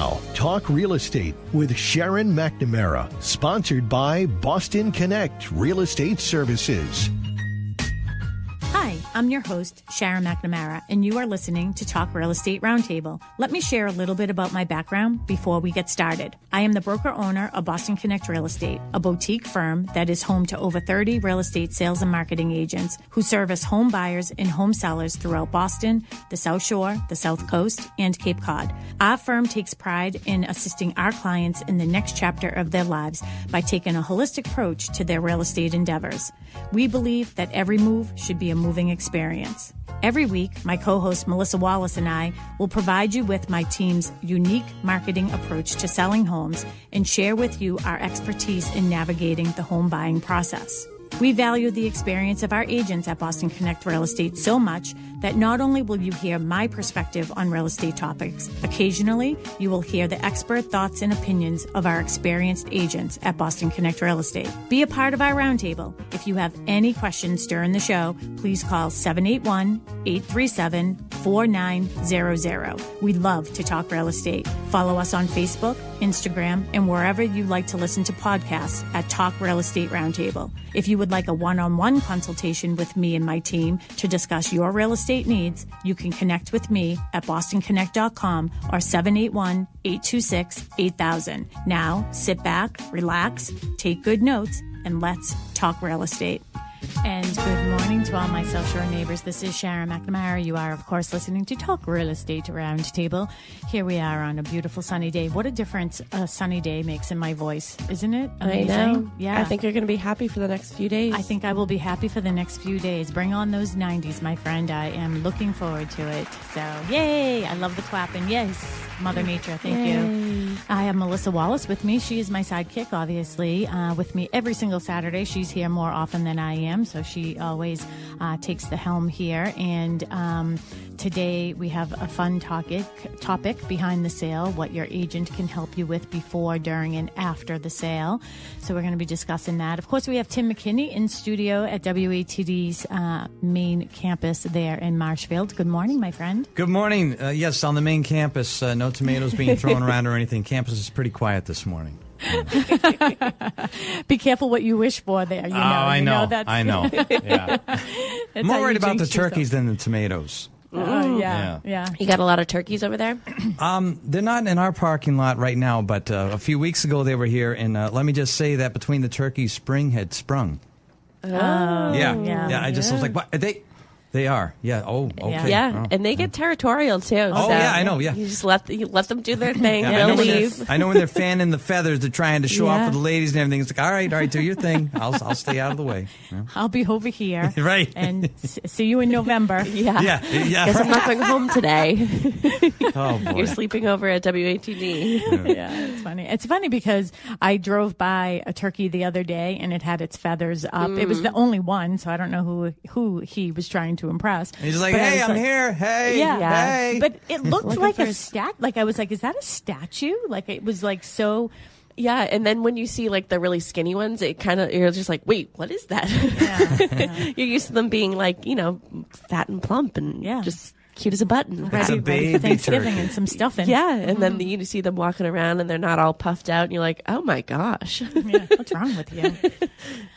Now, Talk Real Estate with Sharon McNamara, sponsored by Boston Connect Real Estate Services. Hi, I'm your host, Sharon McNamara, and you are listening to Talk Real Estate Roundtable. Let me share a little bit about my background before we get started. I am the broker-owner of Boston Connect Real Estate, a boutique firm that is home to over 30 real estate sales and marketing agents who service home buyers and home sellers throughout Boston, the South Shore, the South Coast, and Cape Cod. Our firm takes pride in assisting our clients in the next chapter of their lives by taking a holistic approach to their real estate endeavors. We believe that every move should be a moving experience. Every week, my co-host Melissa Wallace and I will provide you with my team's unique marketing approach to selling homes and share with you our expertise in navigating the home buying process. We value the experience of our agents at Boston Connect Real Estate so much that not only will you hear my perspective on real estate topics, occasionally you will hear the expert thoughts and opinions of our experienced agents at Boston Connect Real Estate. Be a part of our roundtable. If you have any questions during the show, please call 781-837-4900. We love to talk real estate. Follow us on Facebook, Instagram, and wherever you like to listen to podcasts at Talk Real Estate Roundtable. If you would like a one-on-one consultation with me and my team to discuss your real estate needs, you can connect with me at bostonconnect.com or 781-826-8000. Now, sit back, relax, take good notes, and let's talk real estate. And good morning to all my South Shore neighbors. This is Sharon McNamara. You are, of course, listening to Talk Real Estate Roundtable. Here we are on a beautiful sunny day. What a difference a sunny day makes in my voice, isn't it? Amazing? I know. Yeah. I think you're going to be happy for the next few days. I think I will be happy for the next few days. Bring on those 90s, my friend. I am looking forward to it. So, yay! I love the clapping. Yes, Mother Nature. Thank you. I have Melissa Wallace with me. She is my sidekick, obviously, with me every single Saturday. She's here more often than I am, so she always takes the helm here. And today we have a fun topic behind the sale, what your agent can help you with before, during, and after the sale. So we're going to be discussing that. Of course, we have Tim McKinney in studio at WATD's main campus there in Marshfield. Good morning, my friend. Good morning. Yes, on the main campus, no tomatoes being thrown around or anything. Campus is pretty quiet this morning. Be careful what you wish for there. You know, I know. That's I know. Yeah. I'm more worried about the turkeys than the tomatoes. Yeah. You got a lot of turkeys over there? They're not in our parking lot right now, but a few weeks ago they were here, and let me just say that between the turkeys, spring had sprung. Oh. Yeah. I just was like, what? They are. Yeah. Oh, okay. Yeah, and they get territorial, too. Oh, so yeah, I know, yeah. You just let them do their thing. Yeah, They'll leave. I know when they're fanning the feathers, they're trying to show off for the ladies and everything. It's like, all right, do your thing. I'll stay out of the way. Yeah. I'll be over here. Right. And see you in November. Yeah. Guess I'm not going home today. Oh, boy. You're sleeping over at WATD. Yeah, it's funny. It's funny because I drove by a turkey the other day, and it had its feathers up. It was the only one, so I don't know who he was trying to impress. He's like, hey, I'm here. Hey, hey. But it looked like a statue. Like, I was like, is that a statue? Like, it was like so. Yeah, and then when you see like the really skinny ones, it kind of, you're just like, wait, what is that? Yeah. You're used to them being like, fat and plump and just cute as a button. That's a baby for Thanksgiving turkey. and some stuffing. Yeah, and then you see them walking around and they're not all puffed out, and you're like, oh my gosh. Yeah, what's wrong with you?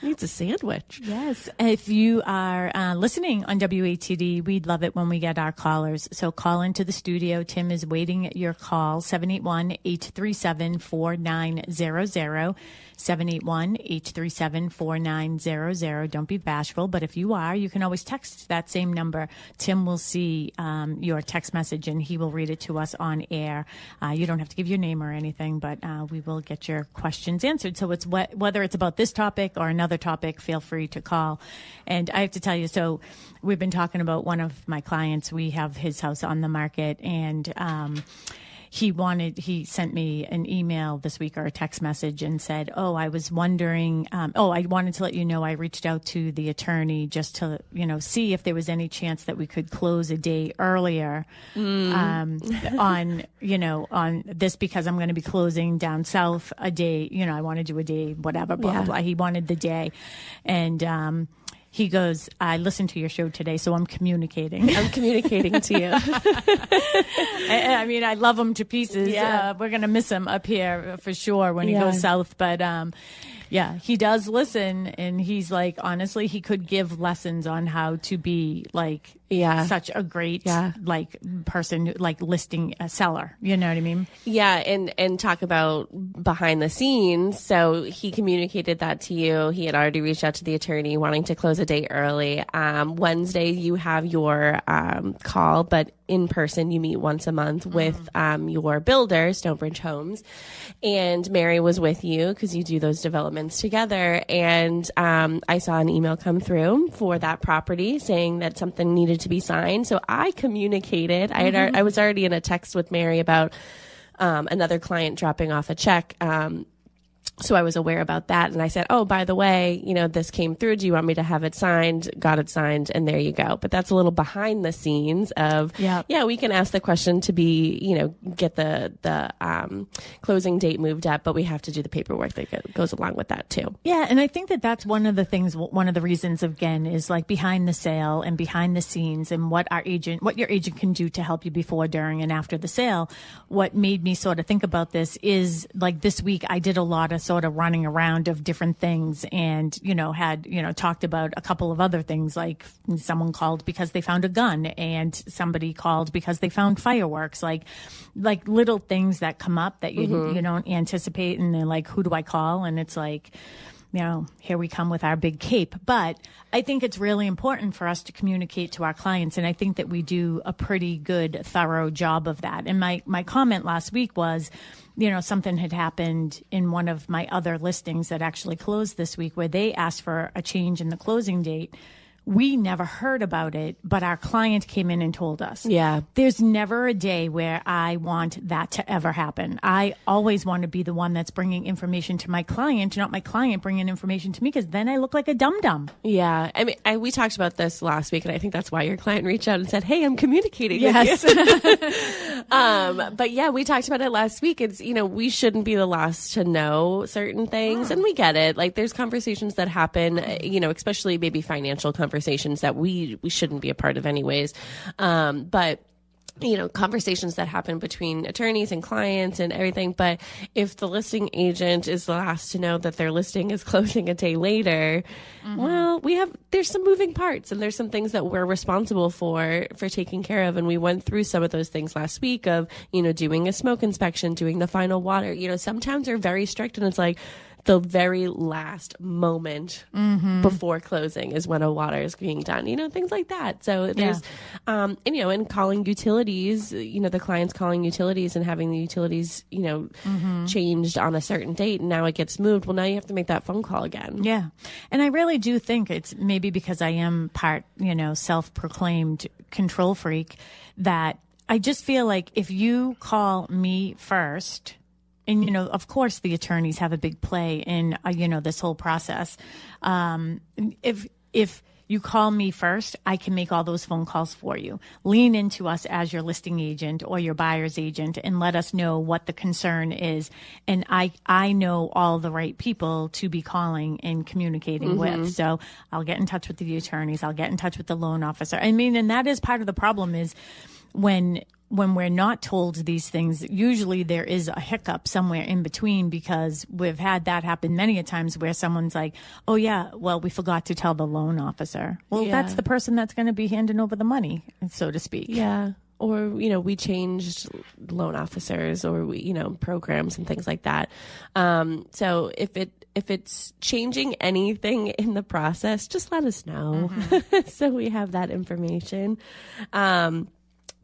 Needs a sandwich. Yes. If you are listening on WATD, we'd love it when we get our callers. So call into the studio. Tim is waiting at your call, 781-837-4900. 781-837-4900. Don't be bashful, but if you are, you can always text that same number. Tim will see your text message and he will read it to us on air. You don't have to give your name or anything, but we will get your questions answered. So it's whether it's about this topic or another topic, feel free to call. And I have to tell you, so we've been talking about one of my clients. We have his house on the market, and he sent me an email this week or a text message and said, I was wondering, I wanted to let you know I reached out to the attorney just to, see if there was any chance that we could close a day earlier on this, because I'm going to be closing down south a day, I want to do a day, whatever, blah, blah, blah. He wanted the day. And, he goes, I listened to your show today, so I'm communicating. I'm communicating to you. I mean, I love him to pieces. Yeah. We're going to miss him up here for sure when he goes south. But yeah, he does listen. And he's like, honestly, he could give lessons on how to be like such a great like person, like listing a seller. You know what I mean? Yeah. And talk about behind the scenes. So he communicated that to you. He had already reached out to the attorney wanting to close a day early. Wednesday, you have your call, but in person, you meet once a month with your builder, Stonebridge Homes. And Mary was with you because you do those developments together. And I saw an email come through for that property saying that something needed to be signed. So I communicated. I was already in a text with Mary about another client dropping off a check. So I was aware about that. And I said, oh, by the way, this came through. Do you want me to have it signed? Got it signed. And there you go. But that's a little behind the scenes of, we can ask the question to be, get the closing date moved up, but we have to do the paperwork that goes along with that too. Yeah. And I think that that's one of the things, one of the reasons, again, is like behind the sale and behind the scenes and what your agent can do to help you before, during, and after the sale. What made me sort of think about this is like this week I did a lot of sort of running around of different things and, had, talked about a couple of other things, like someone called because they found a gun and somebody called because they found fireworks, like little things that come up that you don't anticipate. And they're like, who do I call? And it's like, here we come with our big cape. But I think it's really important for us to communicate to our clients. And I think that we do a pretty good, thorough job of that. And my comment last week was, something had happened in one of my other listings that actually closed this week where they asked for a change in the closing date. We never heard about it, but our client came in and told us. Yeah. There's never a day where I want that to ever happen. I always want to be the one that's bringing information to my client, not my client bringing information to me, because then I look like a dum-dum. Yeah. I mean, we talked about this last week, and I think that's why your client reached out and said, hey, I'm communicating with you. But yeah, we talked about it last week. It's, we shouldn't be the last to know certain things, and we get it. Like, there's conversations that happen, especially maybe financial conversations that we shouldn't be a part of anyways. But conversations that happen between attorneys and clients and everything. But if the listing agent is the last to know that their listing is closing a day later, well, there's some moving parts and there's some things that we're responsible for taking care of. And we went through some of those things last week of, doing a smoke inspection, doing the final water. Some towns are very strict and it's like, the very last moment before closing is when a water is being done, things like that. So there's, and calling utilities, the client's calling utilities and having the utilities, changed on a certain date and now it gets moved. Well, now you have to make that phone call again. Yeah. And I really do think it's maybe because I am part, self-proclaimed control freak, that I just feel like if you call me first, and, of course, the attorneys have a big play in, this whole process. If you call me first, I can make all those phone calls for you. Lean into us as your listing agent or your buyer's agent and let us know what the concern is. And I know all the right people to be calling and communicating with. So I'll get in touch with the attorneys. I'll get in touch with the loan officer. I mean, and that is part of the problem is when we're not told these things, usually there is a hiccup somewhere in between, because we've had that happen many a times where someone's like, oh yeah, well, we forgot to tell the loan officer. Well, that's the person that's going to be handing over the money, so to speak. Yeah. Or, we changed loan officers or programs and things like that. So if it's changing anything in the process, just let us know. So we have that information.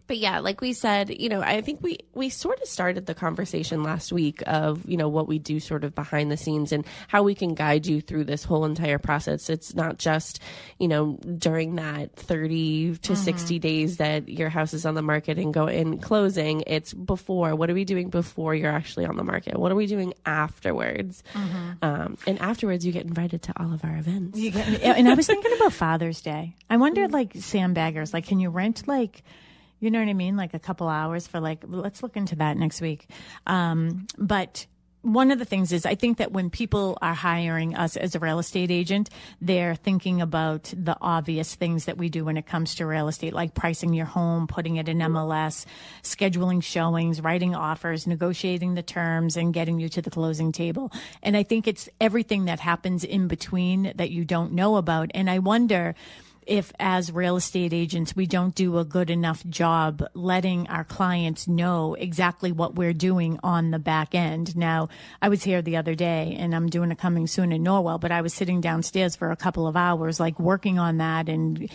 But yeah, like we said, I think we sort of started the conversation last week of, what we do sort of behind the scenes and how we can guide you through this whole entire process. It's not just, during that 30 to 60 days that your house is on the market and go in closing. It's before. What are we doing before you're actually on the market? What are we doing afterwards? And afterwards, you get invited to all of our events. And I was thinking about Father's Day. I wondered, like, sandbaggers, like, can you rent, like, you know what I mean? Like a couple hours for let's look into that next week. But one of the things is I think that when people are hiring us as a real estate agent, they're thinking about the obvious things that we do when it comes to real estate, like pricing your home, putting it in MLS, scheduling showings, writing offers, negotiating the terms, and getting you to the closing table. And I think it's everything that happens in between that you don't know about. And I wonder if as real estate agents, we don't do a good enough job letting our clients know exactly what we're doing on the back end. Now, I was here the other day and I'm doing a coming soon in Norwell, but I was sitting downstairs for a couple of hours, like working on that and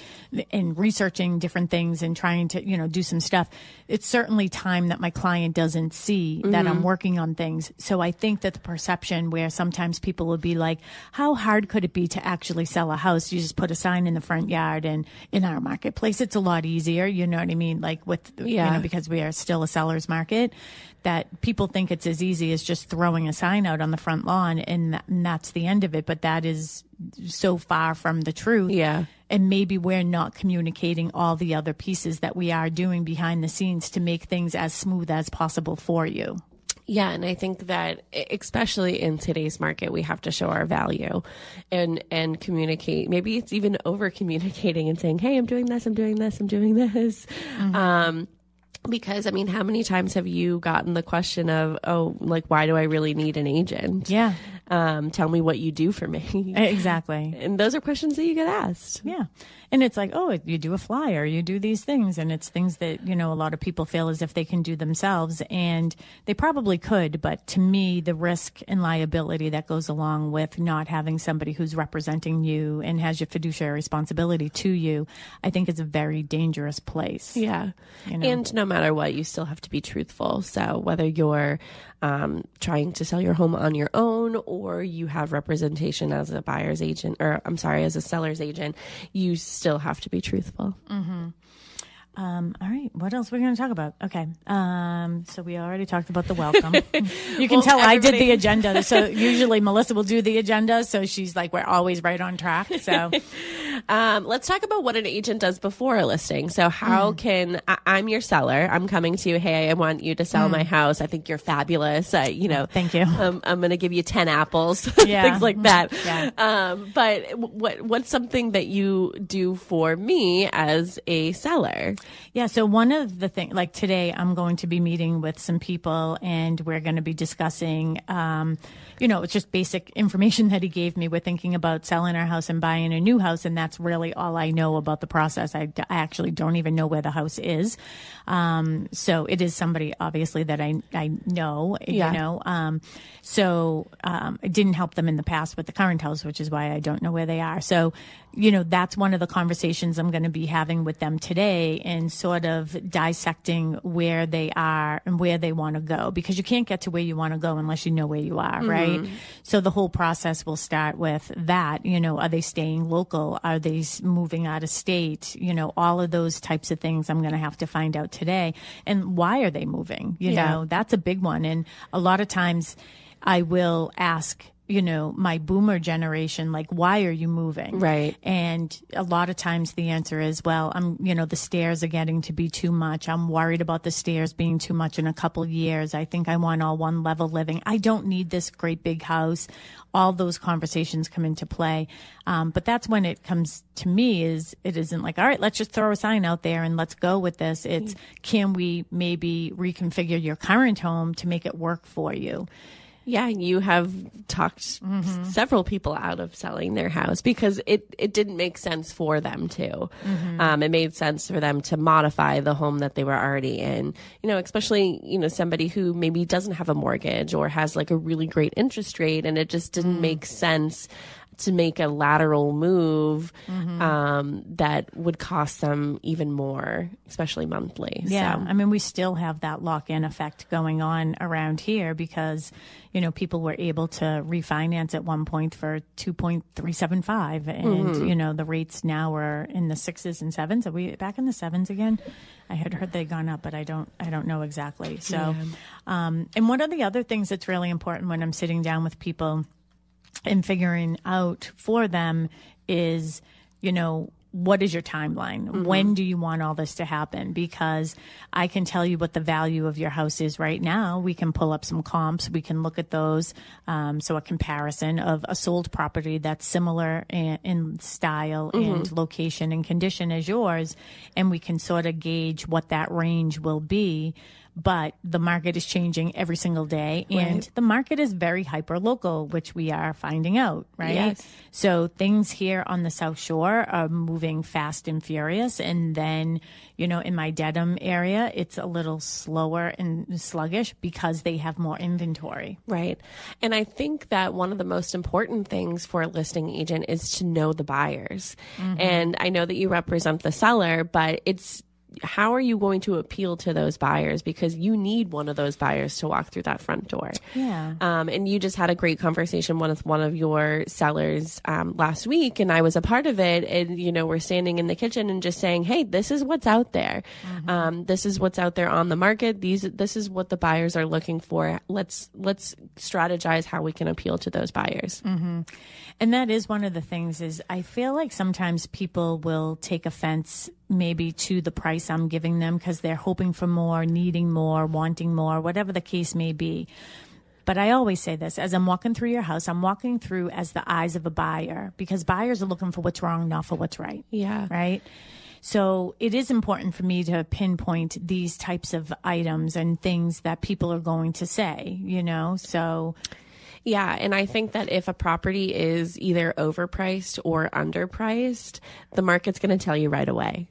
researching different things and trying to, do some stuff. It's certainly time that my client doesn't see that I'm working on things. So I think that the perception where sometimes people will be like, how hard could it be to actually sell a house? You just put a sign in the front yard. And in our marketplace, it's a lot easier. You know what I mean? Like because we are still a seller's market, that people think it's as easy as just throwing a sign out on the front lawn and that's the end of it. But that is so far from the truth. Yeah. And maybe we're not communicating all the other pieces that we are doing behind the scenes to make things as smooth as possible for you. Yeah, and I think that especially in today's market, we have to show our value and communicate. Maybe it's even over communicating and saying, hey, I'm doing this, I'm doing this, I'm doing this. Because, how many times have you gotten the question of, why do I really need an agent? Yeah. Tell me what you do for me. Exactly. And those are questions that you get asked. Yeah. And it's like, you do a flyer, you do these things. And it's things that, a lot of people feel as if they can do themselves. And they probably could. But to me, the risk and liability that goes along with not having somebody who's representing you and has your fiduciary responsibility to you, I think is a very dangerous place. Yeah. And no matter what, you still have to be truthful. So whether you're trying to sell your home on your own or you have representation as a buyer's agent, as a seller's agent, you still have to be truthful. Mm-hmm. All right. What else are we going to talk about? Okay. So we already talked about the welcome. You can tell I did the agenda. So usually Melissa will do the agenda. So she's like, we're always right on track. So let's talk about what an agent does before a listing. So how can I'm your seller. I'm coming to you. Hey, I want you to sell my house. I think you're fabulous. Thank you. I'm going to give you 10 apples, things like that. Yeah. But what's something that you do for me as a seller? Yeah. So one of the things, like today, I'm going to be meeting with some people and we're going to be discussing, it's just basic information that he gave me. We're thinking about selling our house and buying a new house. And that's really all I know about the process. I actually don't even know where the house is. So it is somebody obviously that I know, it didn't help them in the past with the current house, which is why I don't know where they are. So, that's one of the conversations I'm going to be having with them today and sort of dissecting where they are and where they want to go, because you can't get to where you want to go unless you know where you are, right? So the whole process will start with that, are they staying local? Are they moving out of state? All of those types of things I'm going to have to find out today. And why are they moving? You know, that's a big one. And a lot of times I will ask, my boomer generation, like, why are you moving? Right. And a lot of times the answer is, well, the stairs are getting to be too much. I'm worried about the stairs being too much in a couple of years. I think I want all one level living. I don't need this great big house. All those conversations come into play. But that's when it comes to me it isn't like, all right, let's just throw a sign out there and let's go with this. It's, can we maybe reconfigure your current home to make it work for you? Yeah, you have talked several people out of selling their house because it didn't make sense for them to. It made sense for them to modify the home that they were already in. Especially, somebody who maybe doesn't have a mortgage or has like a really great interest rate, and it just didn't make sense to make a lateral move that would cost them even more, especially monthly. Yeah. So. We still have that lock-in effect going on around here because, people were able to refinance at one point for 2.375 and, the rates now are in the 6s and 7s. Are we back in the 7s again? I had heard they'd gone up, but I don't know exactly. So, and one of the other things that's really important when I'm sitting down with people and figuring out for them is, what is your timeline? When do you want all this to happen? Because I can tell you what the value of your house is right now. We can pull up some comps. We can look at those. So a comparison of a sold property that's similar in style and location and condition as yours. And we can sort of gauge what that range will be. But the market is changing every single day, and the market is very hyper local, which we are finding out, right? Yes. So things here on the South Shore are moving fast and furious. And then, in my Dedham area, it's a little slower and sluggish because they have more inventory. Right. And I think that one of the most important things for a listing agent is to know the buyers. And I know that you represent the seller, but how are you going to appeal to those buyers? Because you need one of those buyers to walk through that front door. Yeah. And you just had a great conversation with one of your sellers last week, and I was a part of it. And, we're standing in the kitchen and just saying, hey, this is what's out there. This is what's out there on the market. This is what the buyers are looking for. Let's strategize how we can appeal to those buyers. And that is one of the things is I feel like sometimes people will take offense maybe to the price I'm giving them because they're hoping for more, needing more, wanting more, whatever the case may be. But I always say this, as I'm walking through your house, I'm walking through as the eyes of a buyer because buyers are looking for what's wrong, not for what's right. Yeah. Right? So it is important for me to pinpoint these types of items and things that people are going to say, so... Yeah, and I think that if a property is either overpriced or underpriced, the market's going to tell you right away.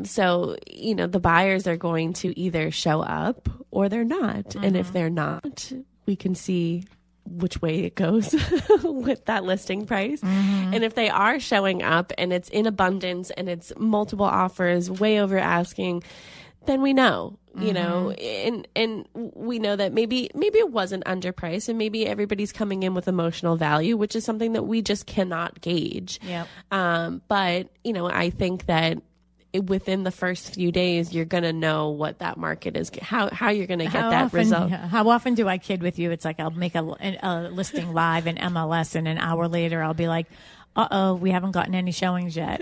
So, the buyers are going to either show up or they're not. And if they're not, we can see which way it goes with that listing price. And if they are showing up and it's in abundance and it's multiple offers, way over asking, then we know. And we know that maybe it wasn't underpriced and maybe everybody's coming in with emotional value, which is something that we just cannot gauge. Yep. But, I think that within the first few days, you're going to know what that market is, how you're going to get that result. How often do I kid with you? It's like I'll make a listing live in MLS and an hour later I'll be like, we haven't gotten any showings yet.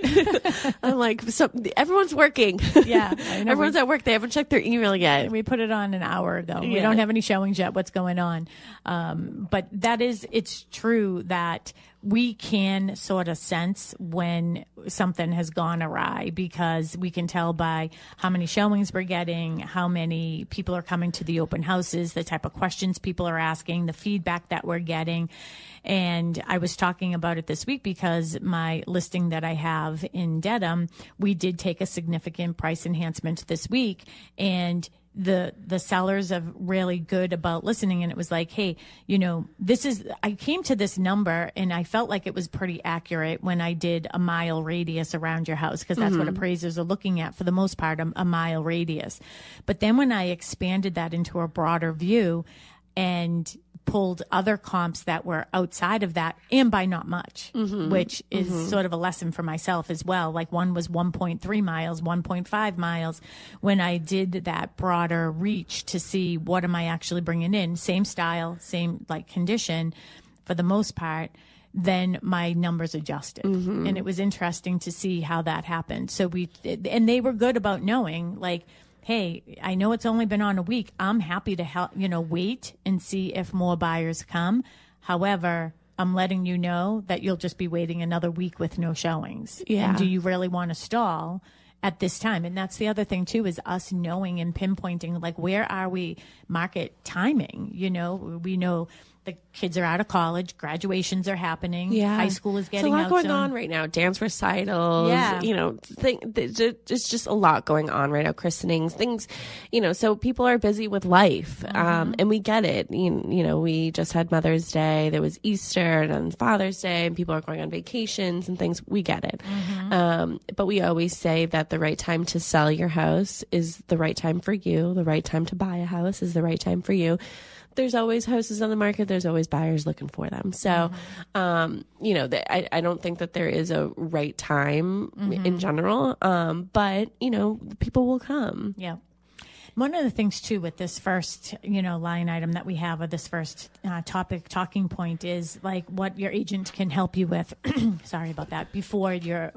I'm like, so everyone's working. Yeah. Everyone's at work. They haven't checked their email yet. We put it on an hour ago. Yeah. We don't have any showings yet. What's going on? But it's true that we can sort of sense when something has gone awry because we can tell by how many showings we're getting, how many people are coming to the open houses, the type of questions people are asking, the feedback that we're getting. And I was talking about it this week because my listing that I have in Dedham, we did take a significant price enhancement this week, and the sellers are really good about listening. And it was like, hey, I came to this number and I felt like it was pretty accurate when I did a mile radius around your house, because that's what appraisers are looking at for the most part, a mile radius. But then when I expanded that into a broader view and pulled other comps that were outside of that, and by not much, which is sort of a lesson for myself as well. Like one was 1.3 miles, 1.5 miles. When I did that broader reach to see what am I actually bringing in, same style, same condition for the most part, then my numbers adjusted. And it was interesting to see how that happened. So and they were good about knowing, hey, I know it's only been on a week. I'm happy to help, wait and see if more buyers come. However, I'm letting you know that you'll just be waiting another week with no showings. Yeah. And do you really want to stall at this time? And that's the other thing too, is us knowing and pinpointing, where are we market timing? We know the kids are out of college, graduations are happening. Yeah. High school is getting out. There's a lot going soon. on right now. Dance recitals. Yeah. There's just a lot going on right now. Christenings, things, so people are busy with life. And we get it. We just had Mother's Day. There was Easter and Father's Day, and people are going on vacations and things. We get it. But we always say that the right time to sell your house is the right time for you. The right time to buy a house is the right time for you. There's always houses on the market. There's always buyers looking for them. So, I don't think that there is a right time in general. But, people will come. Yeah. One of the things too with this first, line item that we have, or this first talking point, is like what your agent can help you with. Sorry about that. Before you're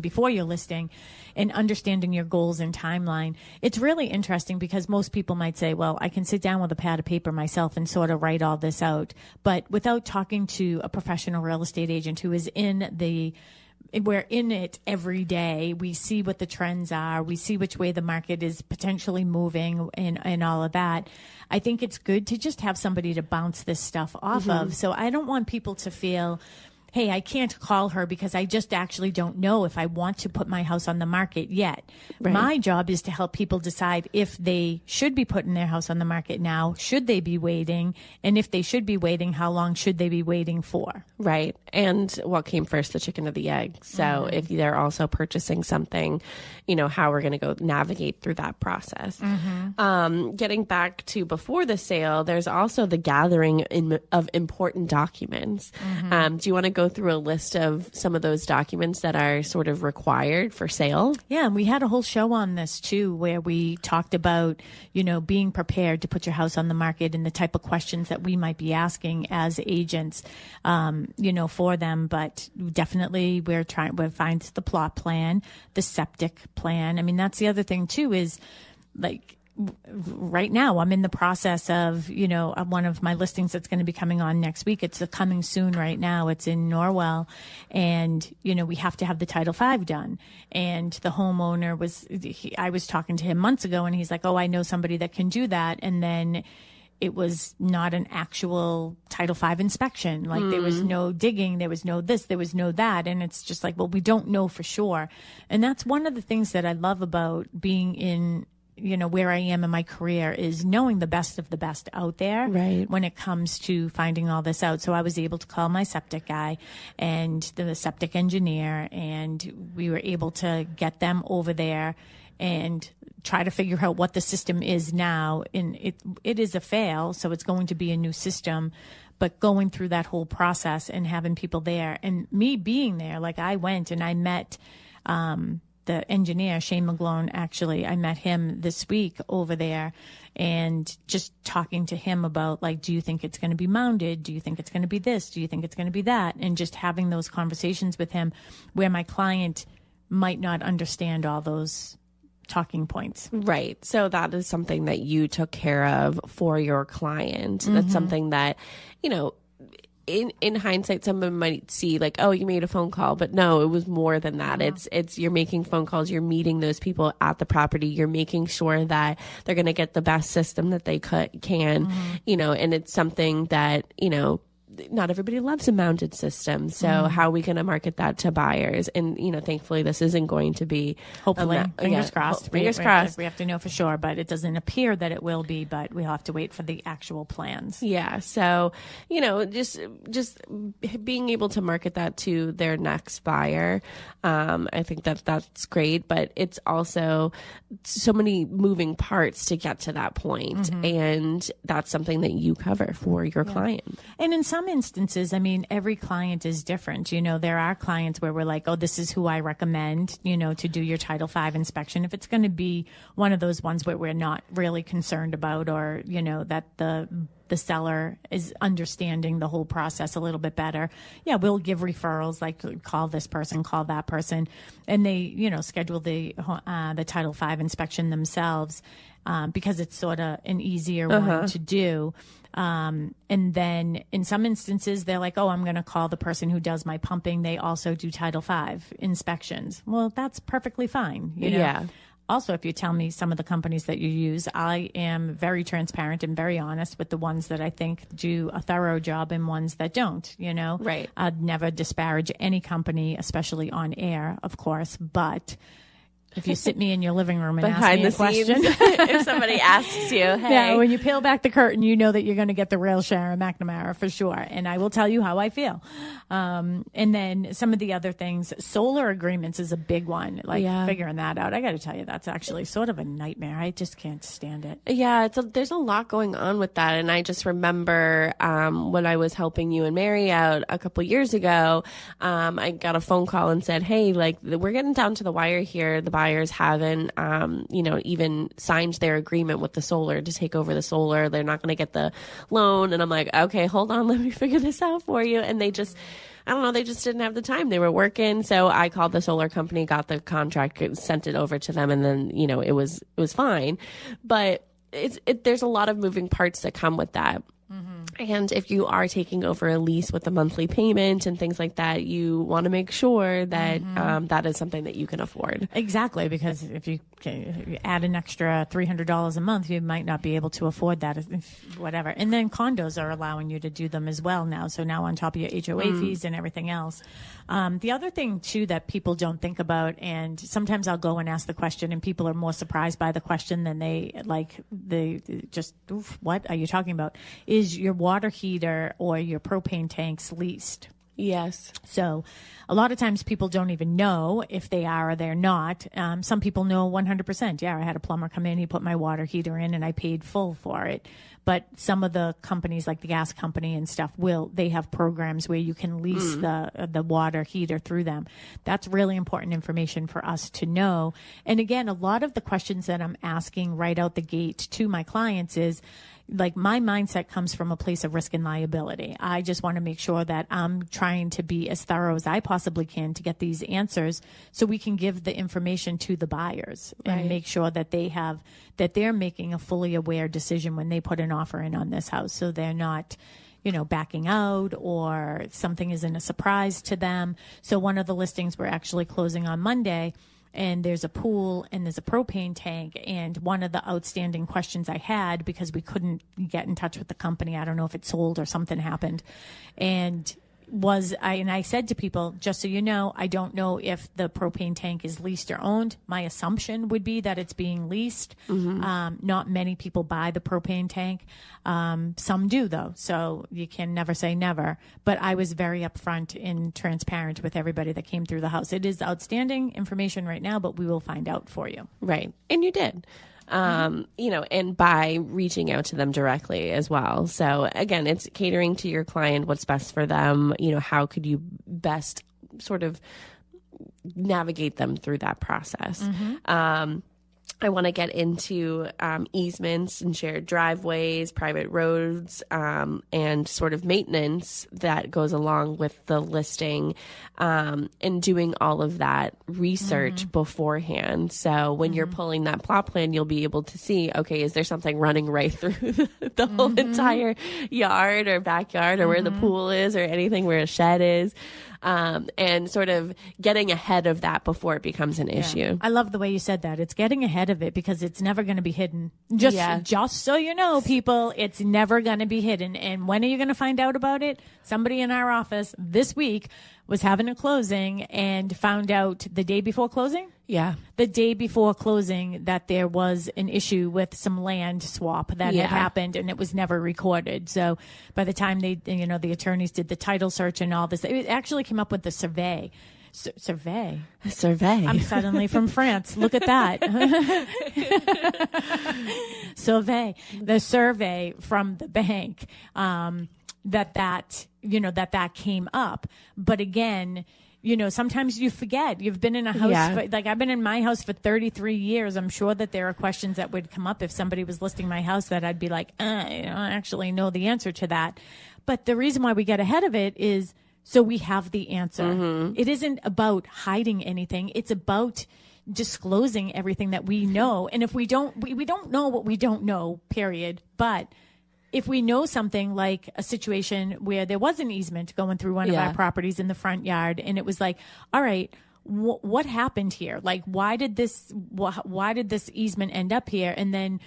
before your listing, and understanding your goals and timeline. It's really interesting because most people might say, well, I can sit down with a pad of paper myself and sort of write all this out, but without talking to a professional real estate agent who is we're in it every day. We see what the trends are. We see which way the market is potentially moving and all of that. I think it's good to just have somebody to bounce this stuff off of. So I don't want people to feel, hey, I can't call her because I just actually don't know if I want to put my house on the market yet. Right. My job is to help people decide if they should be putting their house on the market now, should they be waiting, and if they should be waiting, how long should they be waiting for? Right. And what came first, the chicken or the egg? So if they're also purchasing something, how we're going to go navigate through that process. Getting back to before the sale, there's also the gathering of important documents. Do you want to go through a list of some of those documents that are sort of required for sale? Yeah, and we had a whole show on this too, where we talked about, being prepared to put your house on the market and the type of questions that we might be asking as agents, for them. But definitely we'll find the plot plan, the septic plan. I mean, that's the other thing too, is like, right now I'm in the process of, one of my listings that's going to be coming on next week. It's coming soon right now. It's in Norwell. And, we have to have the Title V done. And the homeowner I was talking to him months ago, and he's like, oh, I know somebody that can do that. And then it was not an actual Title V inspection. Like there was no digging, there was no this, there was no that. And it's just like, well, we don't know for sure. And that's one of the things that I love about being in, where I am in my career, is knowing the best of the best out there when it comes to finding all this out. So I was able to call my septic guy and the septic engineer, and we were able to get them over there and try to figure out what the system is now. And it is a fail, so it's going to be a new system. But going through that whole process and having people there, and me being there, like I went and I met the engineer, Shane McGlone, actually. I met him this week over there, and just talking to him about, like, do you think it's going to be mounded? Do you think it's going to be this? Do you think it's going to be that? And just having those conversations with him where my client might not understand all those talking points. Right. So that is something that you took care of for your client. That's something that, in hindsight, someone might see like, oh, you made a phone call, but no, it was more than that. It's you're making phone calls, you're meeting those people at the property, you're making sure that they're going to get the best system that they can, and it's something that, not everybody loves a mounted system. So how are we going to market that to buyers? And, thankfully this isn't going to be, hopefully, fingers crossed. Fingers crossed. We have to know for sure, but it doesn't appear that it will be, but we'll have to wait for the actual plans. Yeah. So, just being able to market that to their next buyer. I think that's great, but it's also so many moving parts to get to that point. And that's something that you cover for your client. And in some instances, I mean, every client is different. There are clients where we're like, oh, this is who I recommend, to do your Title V inspection. If it's going to be one of those ones where we're not really concerned about, or, that the seller is understanding the whole process a little bit better. Yeah, we'll give referrals, like call this person, call that person, and they, schedule the Title V inspection themselves, because it's sort of an easier one to do. And then in some instances, they're like, oh, I'm going to call the person who does my pumping. They also do Title V inspections. Well, that's perfectly fine. Yeah. Also, if you tell me some of the companies that you use, I am very transparent and very honest with the ones that I think do a thorough job and ones that don't, Right. I'd never disparage any company, especially on air, of course, but if you sit me in your living room and behind ask me a question, if somebody asks you, hey, yeah, when you peel back the curtain, you know that you're going to get the real Sharon McNamara for sure. And I will tell you how I feel. And then some of the other things, solar agreements is a big one, like figuring that out. I got to tell you, that's actually sort of a nightmare. I just can't stand it. Yeah, there's a lot going on with that. And I just remember when I was helping you and Mary out a couple years ago, I got a phone call and said, hey, like, we're getting down to the wire here. The buyer buyers haven't, even signed their agreement with the solar to take over the solar. They're not going to get the loan. And I'm like, okay, hold on, let me figure this out for you. And they just didn't have the time. They were working. So I called the solar company, got the contract, sent it over to them. And then, it was fine. But there's a lot of moving parts that come with that. And if you are taking over a lease with a monthly payment and things like that, you want to make sure that that is something that you can afford. Exactly, because if you add an extra $300 a month, you might not be able to afford that, whatever. And then condos are allowing you to do them as well now. So now on top of your HOA fees and everything else. The other thing, too, that people don't think about, and sometimes I'll go and ask the question, and people are more surprised by the question than they just, what are you talking about? Is your water heater or your propane tanks leased? Yes. So a lot of times people don't even know if they are or they're not. Some people know 100%. Yeah, I had a plumber come in, he put my water heater in, and I paid full for it. But some of the companies, like the gas company and stuff, they have programs where you can lease the water heater through them. That's really important information for us to know. And again, a lot of the questions that I'm asking right out the gate to my clients is, like, my mindset comes from a place of risk and liability. I just want to make sure that I'm trying to be as thorough as I possibly can to get these answers so we can give the information to the buyers and make sure that they're making a fully aware decision when they put an offer in on this house. So they're not, backing out or something isn't a surprise to them. So one of the listings we're actually closing on Monday, and there's a pool and there's a propane tank. And one of the outstanding questions I had, because we couldn't get in touch with the company, I don't know if it sold or something happened, and I said to people, just so you know, I don't know if the propane tank is leased or owned. My assumption would be that it's being leased. Not many people buy the propane tank. Some do, though, so you can never say never. But I was very upfront and transparent with everybody that came through the house. It is outstanding information right now, but we will find out for you. Right. And you did. And by reaching out to them directly as well. So again, it's catering to your client, what's best for them. How could you best sort of navigate them through that process? I want to get into easements and shared driveways, private roads, and sort of maintenance that goes along with the listing, and doing all of that research beforehand. So when you're pulling that plot plan, you'll be able to see, okay, is there something running right through the whole entire yard or backyard or where the pool is or anything where a shed is? And sort of getting ahead of that before it becomes an issue. I love the way you said that. It's getting ahead of it because it's never going to be hidden. Just so you know, people, it's never going to be hidden. And when are you going to find out about it? Somebody in our office this week was having a closing and found out the day before closing. Yeah. The day before closing that there was an issue with some land swap that had happened, and it was never recorded. So by the time the attorneys did the title search and all this, it actually came up with the survey. Survey. I'm suddenly from France. Look at that. Survey. The survey from the bank, that came up. But again, sometimes you forget. You've been in a house, I've been in my house for 33 years. I'm sure that there are questions that would come up if somebody was listing my house that I'd be like, I don't actually know the answer to that. But the reason why we get ahead of it is so we have the answer. It isn't about hiding anything. It's about disclosing everything that we know. And if we don't know what we don't know, period. But if we know something like a situation where there was an easement going through one of our properties in the front yard, and it was like, all right, what happened here? Like, why did this easement end up here? And then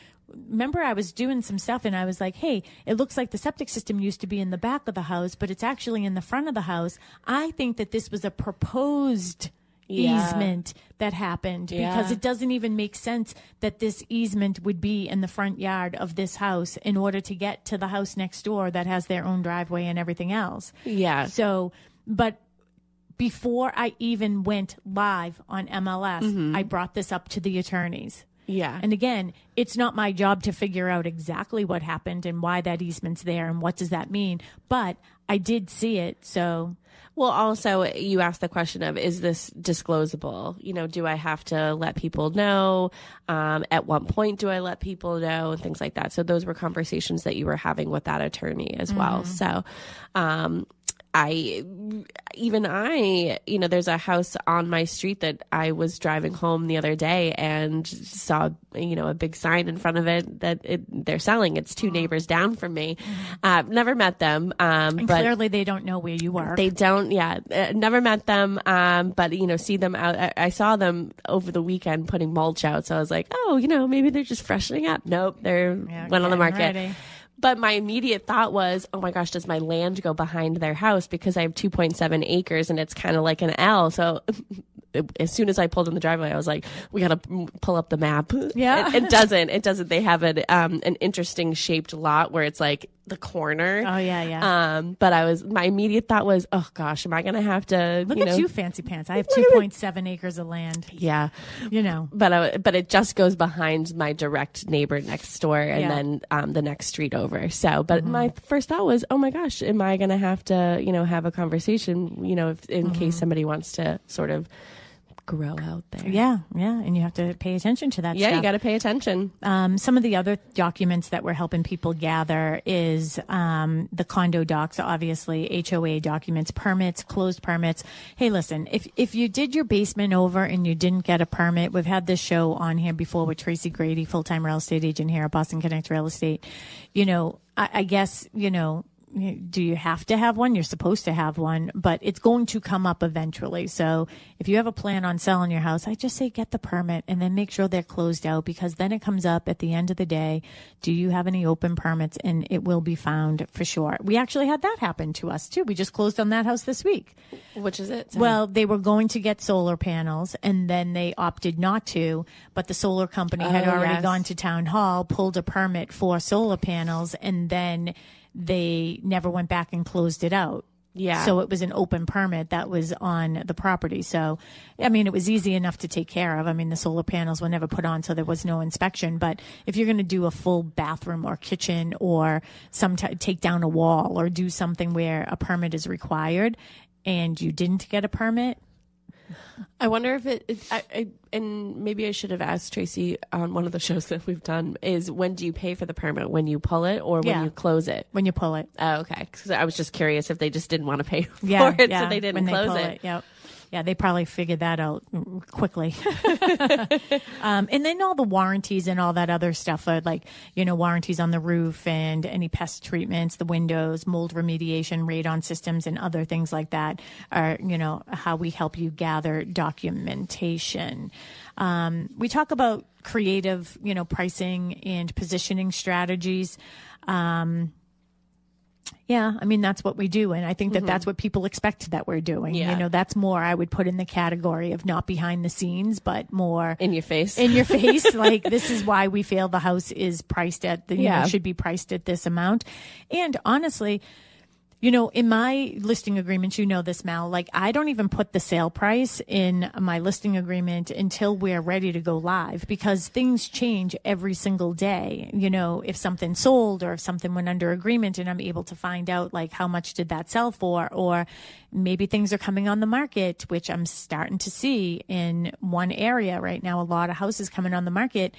remember, I was doing some stuff and I was like, hey, it looks like the septic system used to be in the back of the house, but it's actually in the front of the house. I think that this was a proposed easement that happened because it doesn't even make sense that this easement would be in the front yard of this house in order to get to the house next door that has their own driveway and everything else. Yeah. So, but before I even went live on MLS, I brought this up to the attorneys. Yeah. And again, it's not my job to figure out exactly what happened and why that easement's there and what does that mean. But I did see it. So. Well, also, you asked the question of, is this disclosable? Do I have to let people know? At what point do I let people know? And things like that. So those were conversations that you were having with that attorney as well. So, there's a house on my street that I was driving home the other day and saw, a big sign in front of it that they're selling. It's 2 neighbors down from me. Never met them. And but clearly they don't know where you are. They don't. Yeah. Never met them. But see them out. I saw them over the weekend putting mulch out. So I was like, oh, maybe they're just freshening up. Nope. Went on the market. Ready. But my immediate thought was, oh my gosh, does my land go behind their house? Because I have 2.7 acres and it's kind of like an L. So as soon as I pulled in the driveway, I was like, we got to pull up the map. Yeah. It doesn't. They have an interesting shaped lot where it's like the corner. Oh yeah, yeah. But my immediate thought was, oh gosh, am I going to have to, look at you fancy pants. I have 2.7 acres of land. Yeah. But it just goes behind my direct neighbor next door and then the next street over. So, but my first thought was, oh my gosh, am I going to have to, have a conversation, if in case somebody wants to sort of grow out there. Yeah. And you have to pay attention to that stuff. Yeah, you got to pay attention. Some of the other documents that we're helping people gather is the condo docs, obviously, HOA documents, permits, closed permits. Hey, listen, if you did your basement over and you didn't get a permit, we've had this show on here before with Tracy Grady, full-time real estate agent here at Boston Connect Real Estate. I guess, do you have to have one? You're supposed to have one, but it's going to come up eventually. So if you have a plan on selling your house, I just say get the permit and then make sure they're closed out, because then it comes up at the end of the day. Do you have any open permits? And it will be found for sure. We actually had that happen to us too. We just closed on that house this week. Which is it? Sorry. Well, they were going to get solar panels and then they opted not to, but the solar company had already gone to town hall, pulled a permit for solar panels, and then they never went back and closed it out. Yeah. So it was an open permit that was on the property. So, it was easy enough to take care of. The solar panels were never put on, so there was no inspection. But if you're going to do a full bathroom or kitchen or take down a wall or do something where a permit is required and you didn't get a permit, I wonder if and maybe I should have asked Tracy on one of the shows that we've done, is when do you pay for the permit? When you pull it or when you close it? When you pull it. Oh, okay. Because I was just curious if they just didn't want to pay for it, so they didn't close it. Yep. Yeah, they probably figured that out quickly. And then all the warranties and all that other stuff are like, warranties on the roof and any pest treatments, the windows, mold remediation, radon systems, and other things like that are, how we help you gather documentation. We talk about creative, pricing and positioning strategies. Yeah, that's what we do. And I think that that's what people expect that we're doing. Yeah. That's more I would put in the category of not behind the scenes, but more in your face. Like, this is why we feel the house is priced at should be priced at this amount. And honestly, in my listing agreements, this, Mal, like, I don't even put the sale price in my listing agreement until we're ready to go live, because things change every single day. If something sold or if something went under agreement and I'm able to find out, like, how much did that sell for, or maybe things are coming on the market, which I'm starting to see in one area right now, a lot of houses coming on the market.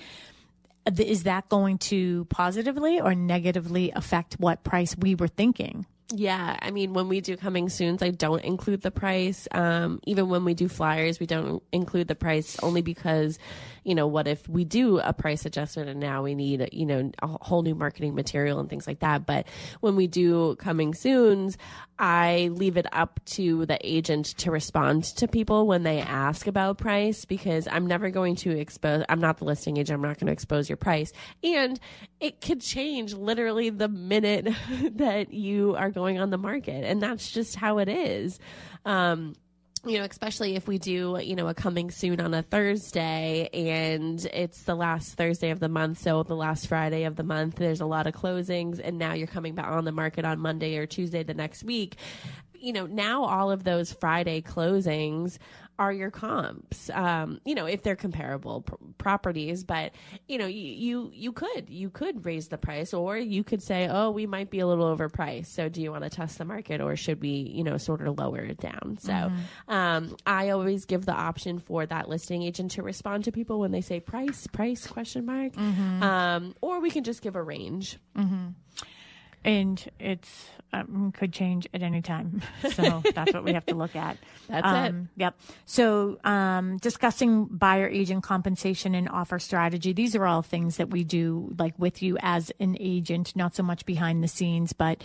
Is that going to positively or negatively affect what price we were thinking? Yeah. When we do coming soons, I don't include the price. Even when we do flyers, we don't include the price, only because, what if we do a price adjustment and now we need, a whole new marketing material and things like that. But when we do coming soons, I leave it up to the agent to respond to people when they ask about price, because I'm never going to I'm not the listing agent. I'm not going to expose your price. And it could change literally the minute that you are going on the market. And that's just how it is. Especially if we do, a coming soon on a Thursday and it's the last Thursday of the month. So the last Friday of the month, there's a lot of closings, and now you're coming back on the market on Monday or Tuesday the next week. Now all of those Friday closings are your comps? If they're comparable properties, but you could raise the price, or you could say, oh, we might be a little overpriced. So do you want to test the market, or should we, sort of lower it down? So, I always give the option for that listing agent to respond to people when they say price question mark, or we can just give a range. And it's could change at any time. So that's what we have to look at. That's it. Yep. So discussing buyer agent compensation and offer strategy. These are all things that we do like with you as an agent, not so much behind the scenes, but,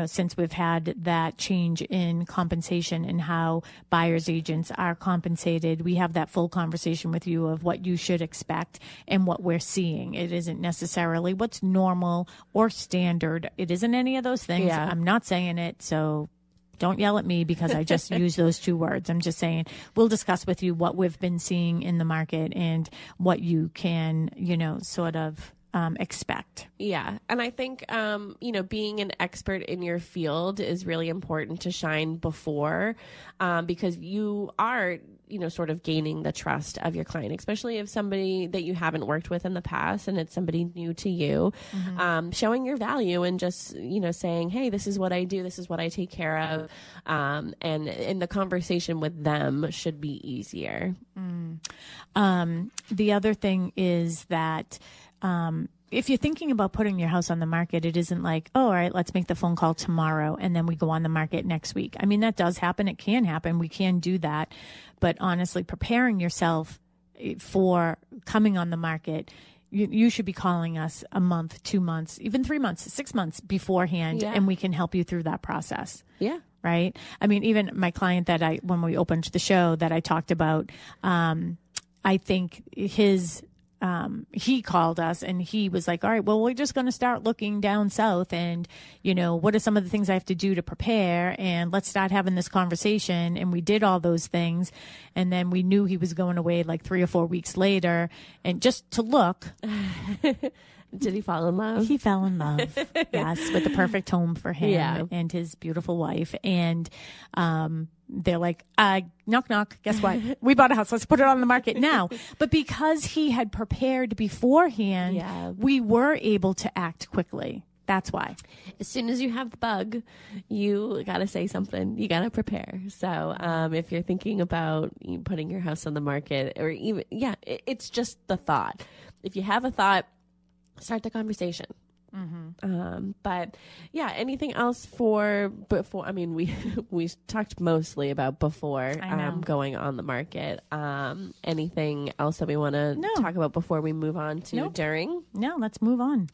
since we've had that change in compensation and how buyers agents are compensated, we have that full conversation with you of what you should expect and what we're seeing. It isn't necessarily what's normal or standard. It isn't any of those things. Yeah. I'm not saying it, so don't yell at me because I just use those two words. I'm just saying we'll discuss with you what we've been seeing in the market and what you can, sort of expect. Yeah. And I think, being an expert in your field is really important to shine before, because you are, sort of gaining the trust of your client, especially if somebody that you haven't worked with in the past and it's somebody new to you, showing your value and just, saying, hey, this is what I do. This is what I take care of. And the conversation with them should be easier. The other thing is that, if you're thinking about putting your house on the market, it isn't like, oh, all right, let's make the phone call tomorrow and then we go on the market next week. I mean, that does happen. It can happen. We can do that. But honestly, preparing yourself for coming on the market, you should be calling us a month, 2 months, even 3 months, 6 months beforehand, and we can help you through that process. Yeah. Right? I mean, even my client that when we opened the show that I talked about, I think he called us and he was like, all right, well, we're just going to start looking down south and, what are some of the things I have to do to prepare? And let's start having this conversation. And we did all those things. And then we knew he was going away like 3 or 4 weeks later and just to look. Did he fall in love? He fell in love, yes, with the perfect home for him and his beautiful wife. And they're like, knock, knock. Guess what? We bought a house. Let's put it on the market now. But because he had prepared beforehand, we were able to act quickly. That's why. As soon as you have the bug, you got to say something. You got to prepare. So if you're thinking about putting your house on the market or even, it's just the thought. If you have a thought, start the conversation. But anything else before? I mean, we talked mostly about before going on the market. Anything else that we want to talk about before we move on to during? No, let's move on.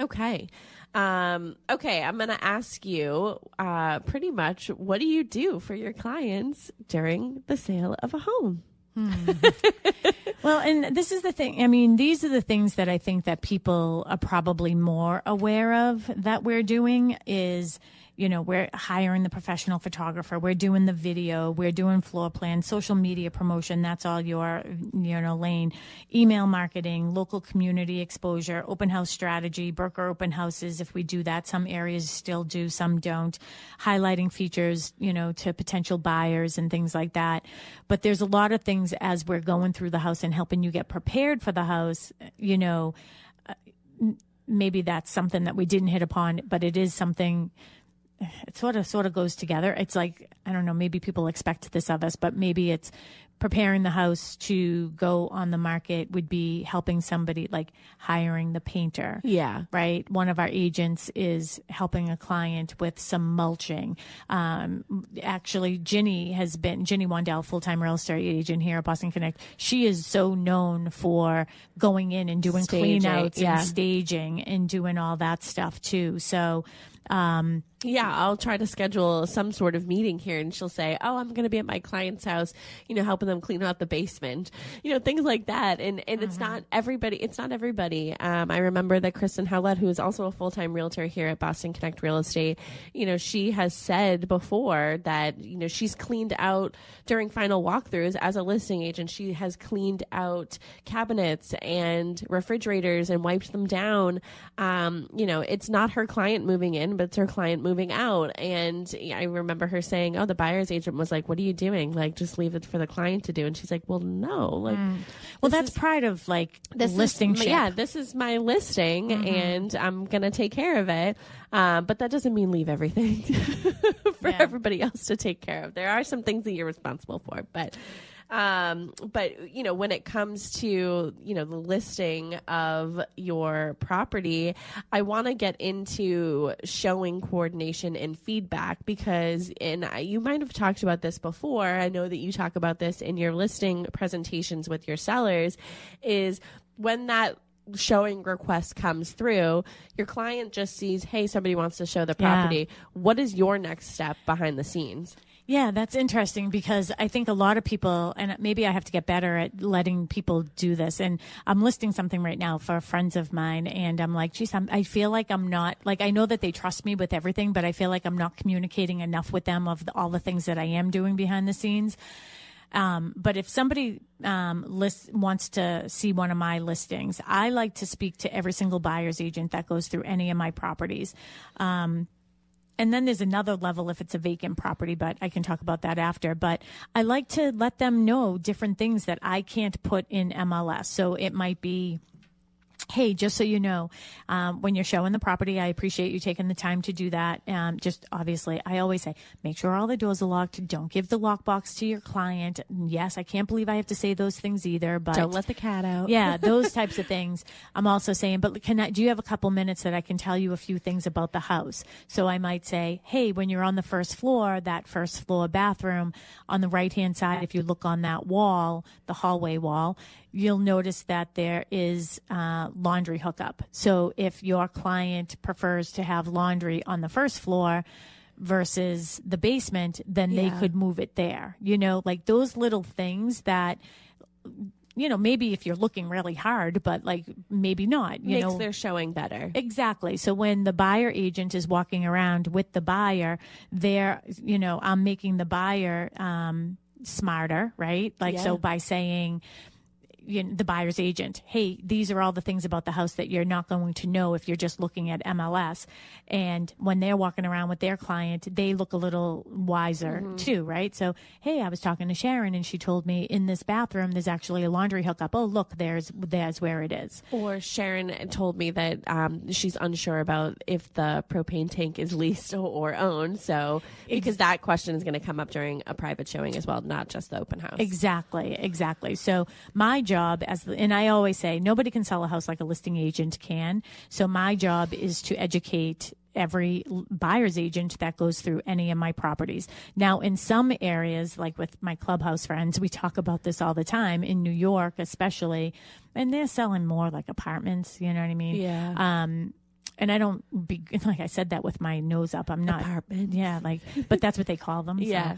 Okay. I'm going to ask you pretty much, what do you do for your clients during the sale of a home? Well, and this is the thing. I mean, these are the things that I think that people are probably more aware of that we're doing is, we're hiring the professional photographer. We're doing the video. We're doing floor plans, social media promotion. That's all your, lane. Email marketing, local community exposure, open house strategy, broker open houses. If we do that, some areas still do, some don't. Highlighting features, to potential buyers and things like that. But there's a lot of things as we're going through the house and helping you get prepared for the house, maybe that's something that we didn't hit upon, but it is something. It sort of goes together. It's like, I don't know, maybe people expect this of us, but maybe it's preparing the house to go on the market would be helping somebody like hiring the painter. Yeah. Right. One of our agents is helping a client with some mulching. Actually, Ginny Wandell, full-time real estate agent here at Boston Connect. She is so known for going in and doing clean outs and staging and doing all that stuff too. So, I'll try to schedule some sort of meeting here and she'll say, oh, I'm going to be at my client's house, helping them clean out the basement, things like that. And it's not everybody. It's not everybody. I remember that Kristen Howlett, who is also a full-time realtor here at Boston Connect Real Estate, she has said before that, she's cleaned out during final walkthroughs as a listing agent. She has cleaned out cabinets and refrigerators and wiped them down. It's not her client moving in, but it's her client moving out. And I remember her saying, oh, the buyer's agent was like, what are you doing? Like, just leave it for the client client to do. And she's like, well, no, like, well, that's part of like listing. Yeah, this is my listing and I'm going to take care of it. But that doesn't mean leave everything for everybody else to take care of. There are some things that you're responsible for, but you know, when it comes to, you know, the listing of your property, I want to get into showing coordination and feedback because, and you might have talked about this before. I know that you talk about this in your listing presentations with your sellers, is when that showing request comes through, your client just sees, hey, somebody wants to show the property. What is your next step behind the scenes? Yeah, that's interesting because I think a lot of people, and maybe I have to get better at letting people do this. And I'm listing something right now for friends of mine, and I'm like, geez, I feel like I'm not, like, I know that they trust me with everything, but I feel like I'm not communicating enough with them of all the things that I am doing behind the scenes. But if somebody wants to see one of my listings, I like to speak to every single buyer's agent that goes through any of my properties. And then there's another level if it's a vacant property, but I can talk about that after. But I like to let them know different things that I can't put in MLS. So it might be, hey, just so you know, when you're showing the property, I appreciate you taking the time to do that. Just obviously, I always say, make sure all the doors are locked. Don't give the lockbox to your client. Yes, I can't believe I have to say those things either, but don't let the cat out. Yeah, those types of things. I'm also saying, but do you have a couple minutes that I can tell you a few things about the house? So I might say, hey, when you're on the first floor, that first floor bathroom on the right-hand side, if you look on that wall, the hallway wall, you'll notice that there is laundry hookup. So if your client prefers to have laundry on the first floor versus the basement, then they could move it there. You know, like those little things that, you know, maybe if you're looking really hard, but like maybe not, you Makes know, their showing better. Exactly. So when the buyer agent is walking around with the buyer, they're, you know, I'm making the buyer smarter, right? Like, so by saying, the buyer's agent, hey, these are all the things about the house that you're not going to know if you're just looking at MLS. And when they're walking around with their client, they look a little wiser too, right? So, hey, I was talking to Sharon and she told me in this bathroom, there's actually a laundry hookup. Oh, look, there's where it is. Or Sharon told me that she's unsure about if the propane tank is leased or owned. So, because that question is going to come up during a private showing as well, not just the open house. Exactly. So my job and I always say nobody can sell a house like a listing agent can. So my job is to educate every buyer's agent that goes through any of my properties. Now, in some areas, like with my clubhouse friends, we talk about this all the time in New York, especially, and they're selling more like apartments. You know what I mean? Yeah. And I don't be, like I said that with my nose up. I'm not. Apartments. Yeah, like, but that's what they call them. Yeah.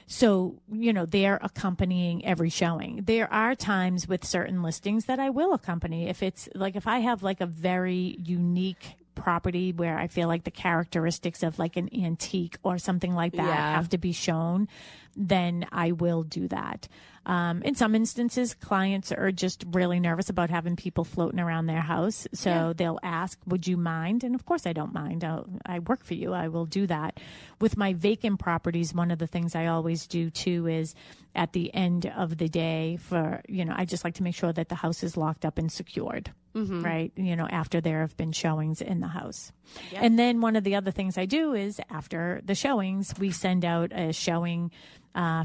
So, you know, they're accompanying every showing. There are times with certain listings that I will accompany. If it's like, if I have like a very unique property where I feel like the characteristics of like an antique or something like that have to be shown, then I will do that. In some instances, clients are just really nervous about having people floating around their house. So they'll ask, would you mind? And of course I don't mind. I work for you. I will do that. With my vacant properties, one of the things I always do too is at the end of the day I just like to make sure that the house is locked up and secured. Right. You know, after there have been showings in the house. Yep. And then one of the other things I do is after the showings, we send out a showing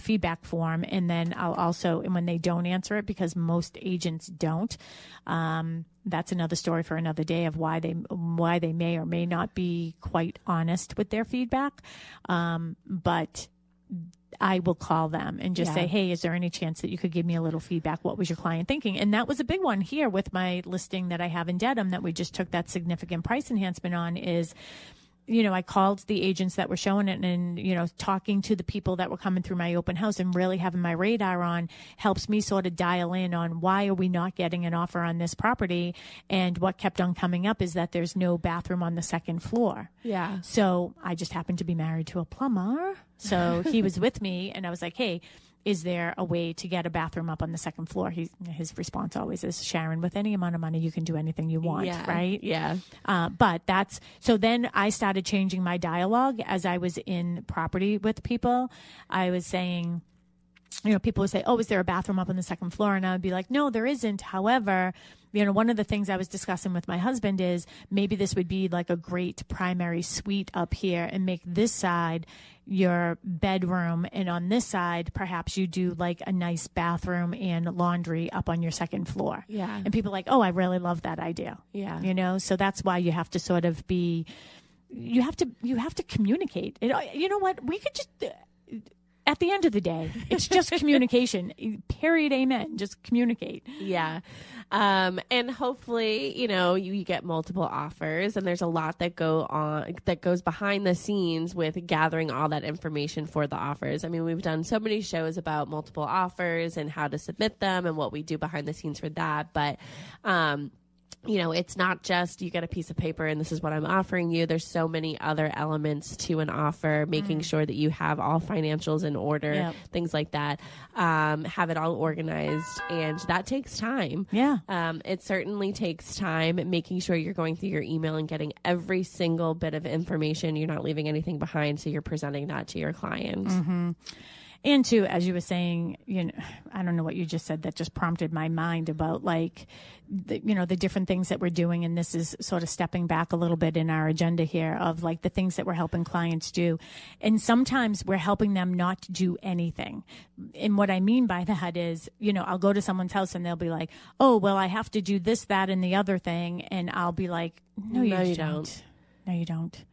feedback form. And then I'll also, and when they don't answer it, because most agents don't, that's another story for another day of why they may or may not be quite honest with their feedback. But I will call them and just say, hey, is there any chance that you could give me a little feedback? What was your client thinking? And that was a big one here with my listing that I have in Dedham that we just took that significant price enhancement on is, you know, I called the agents that were showing it and, you know, talking to the people that were coming through my open house and really having my radar on helps me sort of dial in on why are we not getting an offer on this property. And what kept on coming up is that there's no bathroom on the second floor. Yeah. So I just happened to be married to a plumber. So he was with me and I was like, hey, is there a way to get a bathroom up on the second floor? His response always is, Sharon, with any amount of money, you can do anything you want, right? Yeah. But so then I started changing my dialogue as I was in property with people. I was saying, people would say, oh, is there a bathroom up on the second floor? And I would be like, no, there isn't. However, one of the things I was discussing with my husband is maybe this would be like a great primary suite up here and make this side your bedroom. And on this side, perhaps you do like a nice bathroom and laundry up on your second floor. Yeah. And people are like, oh, I really love that idea. Yeah. So that's why you have to sort of you have to communicate. You know what? We could just, at the end of the day, it's just communication. Period. Amen. Just communicate. Yeah. And hopefully, you get multiple offers, and there's a lot that goes behind the scenes with gathering all that information for the offers. I mean, we've done so many shows about multiple offers and how to submit them and what we do behind the scenes for that. But, it's not just you get a piece of paper and this is what I'm offering you. There's so many other elements to an offer, making sure that you have all financials in order, things like that, have it all organized. And that takes time. Yeah. It certainly takes time, making sure you're going through your email and getting every single bit of information. You're not leaving anything behind. So you're presenting that to your client. Mm-hmm. And too, as you were saying, I don't know what you just said that just prompted my mind about the different things that we're doing. And this is sort of stepping back a little bit in our agenda here of like the things that we're helping clients do. And sometimes we're helping them not do anything. And what I mean by that is, I'll go to someone's house and they'll be like, oh, well, I have to do this, that, and the other thing. And I'll be like, no, you don't. No, you don't.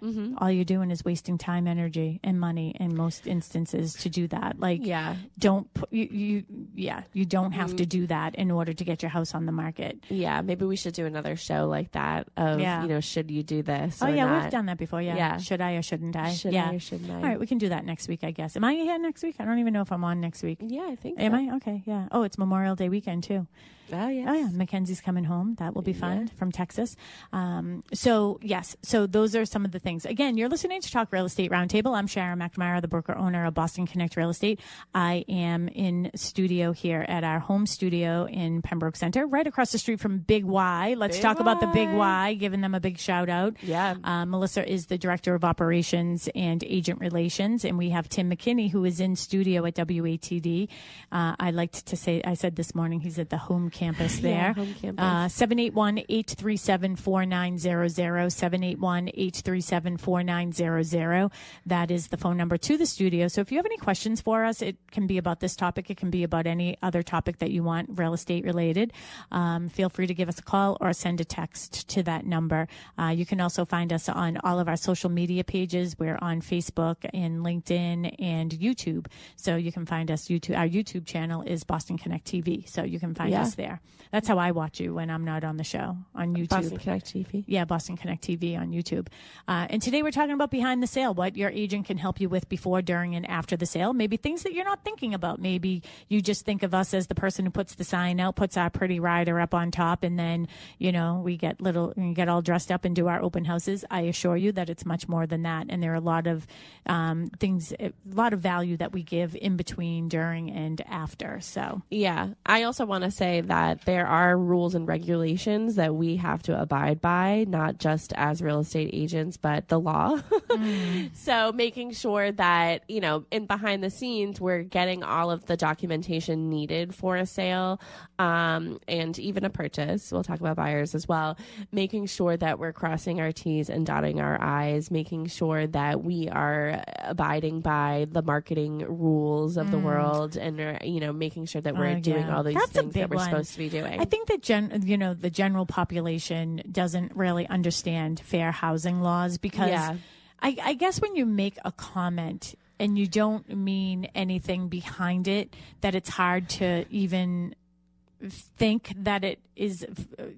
Mm-hmm. All you're doing is wasting time, energy, and money in most instances to do that. Like, don't put, you don't have to do that in order to get your house on the market. Yeah, maybe we should do another show like that of, should you do this? Oh, or not? We've done that before. Yeah. Should I or shouldn't I? Should I or shouldn't I? All right, we can do that next week, I guess. Am I here next week? I don't even know if I'm on next week. Yeah, I think Am I? Okay, yeah. Oh, it's Memorial Day weekend, too. Oh, yes. Oh, yeah. Mackenzie's coming home. That will be fun from Texas. So those are some of the things. Again, you're listening to Talk Real Estate Roundtable. I'm Sharon McNamara, the broker owner of Boston Connect Real Estate. I am in studio here at our home studio in Pembroke Center, right across the street from Big Y. Let's talk about the Big Y, giving them a big shout out. Yeah. Melissa is the Director of Operations and Agent Relations, and we have Tim McKinney, who is in studio at WATD. I liked to say, I said this morning, he's at the home campus there. Yeah, home campus. 781-837-4900, 781-837-4900. That is the phone number to the studio. So if you have any questions for us, it can be about this topic. It can be about any other topic that you want real estate related. Feel free to give us a call or send a text to that number. You can also find us on all of our social media pages. We're on Facebook and LinkedIn and YouTube. So you can find us. Our YouTube channel is Boston Connect TV. So you can find us there. That's how I watch you when I'm not on the show, on YouTube. Boston Connect TV. Yeah, Boston Connect TV on YouTube. And today we're talking about behind the sale, what your agent can help you with before, during, and after the sale. Maybe things that you're not thinking about. Maybe you just think of us as the person who puts the sign out, puts our pretty rider up on top, and then, we get all dressed up and do our open houses. I assure you that it's much more than that. And there are a lot of things, a lot of value that we give in between, during, and after. So, yeah, I also want to say that there are rules and regulations that we have to abide by, not just as real estate agents, but the law. So making sure that, in behind the scenes, we're getting all of the documentation needed for a sale, and even a purchase. We'll talk about buyers as well. Making sure that we're crossing our T's and dotting our I's, making sure that we are abiding by the marketing rules of the world, and, making sure that we're doing all these things that we're supposed to be doing. I think that the general population doesn't really understand fair housing laws because I guess when you make a comment and you don't mean anything behind it, that it's hard to even think that it is,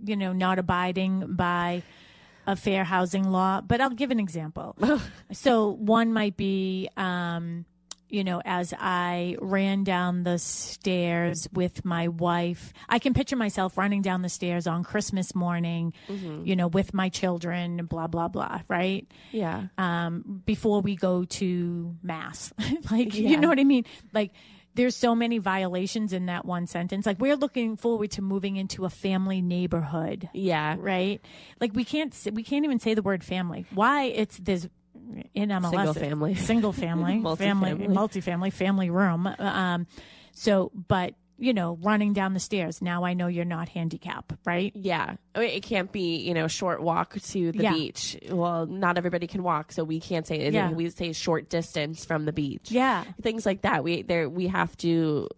not abiding by a fair housing law. But I'll give an example. So one might be, as I ran down the stairs with my wife, I can picture myself running down the stairs on Christmas morning, with my children, blah, blah, blah, right? Yeah. Before we go to mass. You know what I mean? Like, there's so many violations in that one sentence. Like, we're looking forward to moving into a family neighborhood. Yeah. Right? Like, we can't even say the word family. Why? There's in MLS. Single family. Multifamily, family room. But running down the stairs. Now I know you're not handicapped, right? Yeah. It can't be, short walk to the beach. Well, not everybody can walk, so we can't say it. Yeah. We say short distance from the beach. Yeah. Things like that. We have to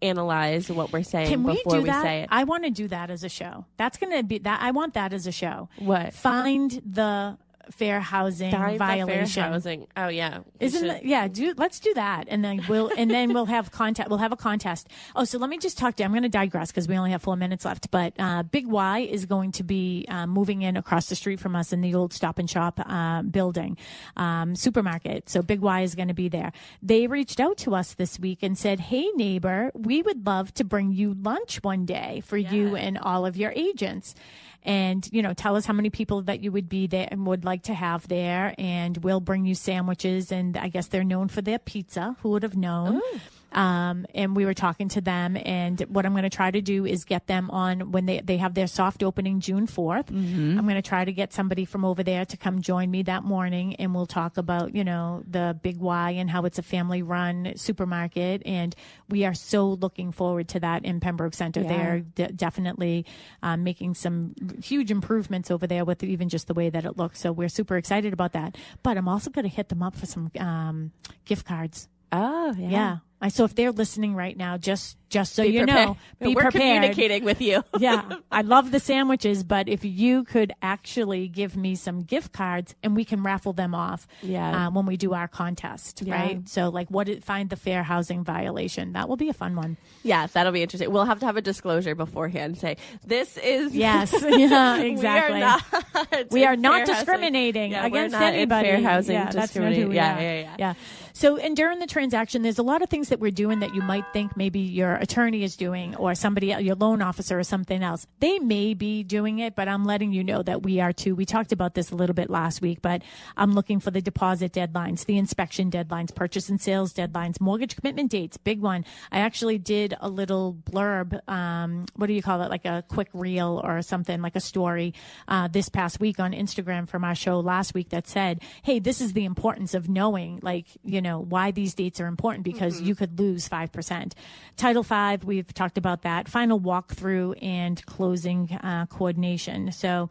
analyze what we're saying before we say it. I want to do that as a show. That's going to be that. I want that as a show. What? Find the fair housing violation. Fair housing. Oh yeah. Let's do that. And then we'll have content. We'll have a contest. Oh, so let me just talk to you. I'm going to digress because we only have 4 minutes left, but Big Y is going to be moving in across the street from us in the old Stop and Shop building, supermarket. So Big Y is going to be there. They reached out to us this week and said, "Hey neighbor, we would love to bring you lunch one day for you and all of your agents. And, tell us how many people that you would be there and would like to have there. And we'll bring you sandwiches. And I guess they're known for their pizza. Who would have known? Ooh. And we were talking to them, and what I'm going to try to do is get them on when they have their soft opening June 4th. Mm-hmm. I'm going to try to get somebody from over there to come join me that morning, and we'll talk about, the Big Y and how it's a family-run supermarket. And we are so looking forward to that in Pembroke Center. Yeah. They're definitely making some huge improvements over there with even just the way that it looks. So we're super excited about that. But I'm also going to hit them up for some gift cards. Oh, yeah. Yeah. So if they're listening right now, just so you know, be We're prepared. Communicating with you. Yeah. I love the sandwiches, but if you could actually give me some gift cards and we can raffle them off when we do our contest, right? So find the fair housing violation. That will be a fun one. Yeah, that'll be interesting. We'll have to have a disclosure beforehand. Say, this is... Yes. Yeah, exactly. We are not discriminating against anybody. Fair housing. Yeah, that's not who we are. Yeah. So, and during the transaction, there's a lot of things that we're doing that you might think maybe your attorney is doing or somebody, your loan officer or something else. They may be doing it, but I'm letting you know that we are too. We talked about this a little bit last week, but I'm looking for the deposit deadlines, the inspection deadlines, purchase and sales deadlines, mortgage commitment dates, big one. I actually did a little blurb, what do you call it, like a quick reel or something, like a story this past week on Instagram from our show last week that said, hey, this is the importance of knowing, why these dates are important, because you could lose 5%. Title V, we've talked about that. Final walkthrough and closing coordination. So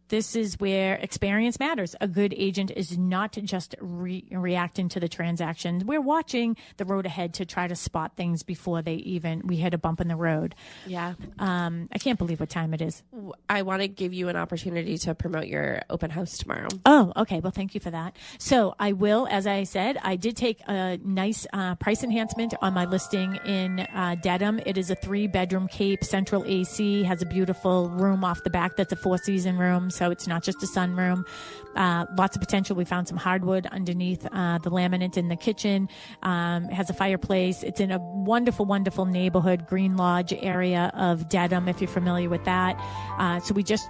this is where experience matters. A good agent is not just reacting to the transaction. We're watching the road ahead to try to spot things before we hit a bump in the road. Yeah. I can't believe what time it is. I want to give you an opportunity to promote your open house tomorrow. Oh, okay. Well, thank you for that. So I will, as I said, I did take a nice price enhancement on my listing in Dedham. It is a 3-bedroom cape, central AC, has a beautiful room off the back that's a 4-season room. So it's not just a sunroom. Lots of potential. We found some hardwood underneath the laminate in the kitchen. It has a fireplace. It's in a wonderful, wonderful neighborhood, Green Lodge area of Dedham, if you're familiar with that. So we just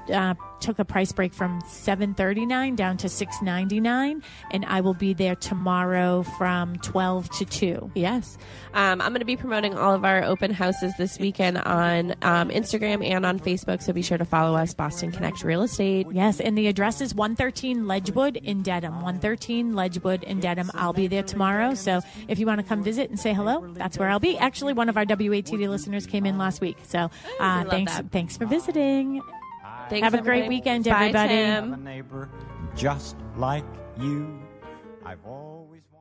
took a price break from $739 down to $699, and I will be there tomorrow from 12 to 2. Yes. I'm going to be promoting all of our open houses this weekend on Instagram and on Facebook, so be sure to follow us, Boston Connect Real Estate. Yes, and the address is 113 Ledgewood in Dedham. 113 Ledgewood in Dedham. I'll be there tomorrow, so if you want to come visit and say hello, that's where I'll be. Actually, one of our WATD listeners came in last week, so thanks for visiting. Thanks, have a great weekend, everybody. Bye, Tim. Have a neighbor just like you. I've always wanted